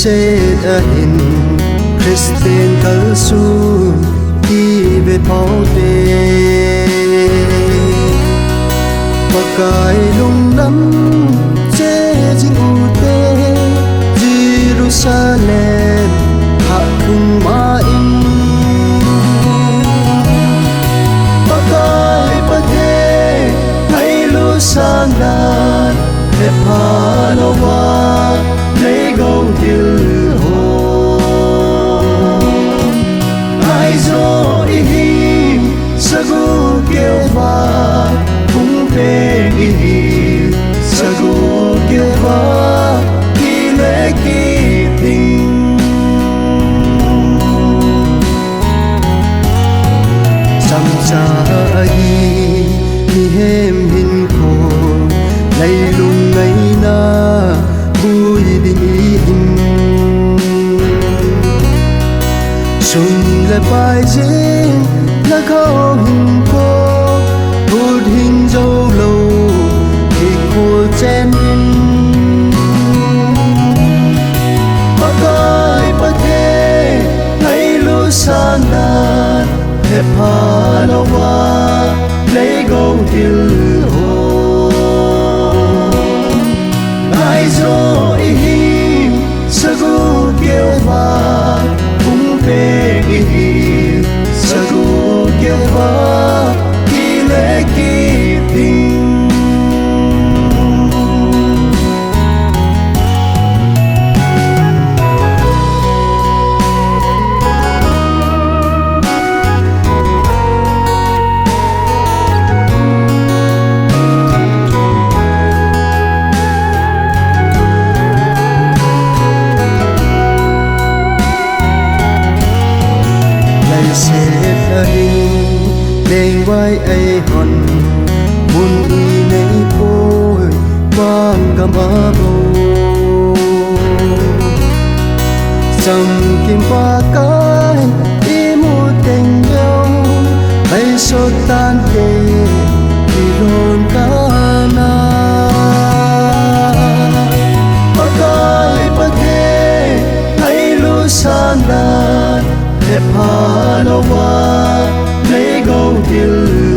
sẽ đã hình Christian thở su đi về pháo tê và cái lung lắm chế chính u tê Jerusalem hạ cùng ma in và cái bất thế hay lu sang đàn đẹp hà lo hoa lấy gấu tiêu hồ ai zo đi him sagu kêu va cũng về đi sagu kêu va khi lễ kỳ tình sam sa ai mi hem hin ko lấy lung ngày na vui đi hình xuân là bài diễn là khó hình cô hút hình dấu lâu thì cô chen in và cái bất thế thấy lũ san đàn hẹp hà lo hoa lấy gấu tiêu hồ ai zo đi him sagu kêu va cũng về đi sagu kêu va khi lễ kỳ tình lên vai ai hòn buồn đi nấy bôi quang cầm áo dầm kim ba cái đi một tình nhau hay số tan kề thì luôn cả na ba cái bất thế hay lu san đàn đẹp hà lo hoa lấy gấu tiêu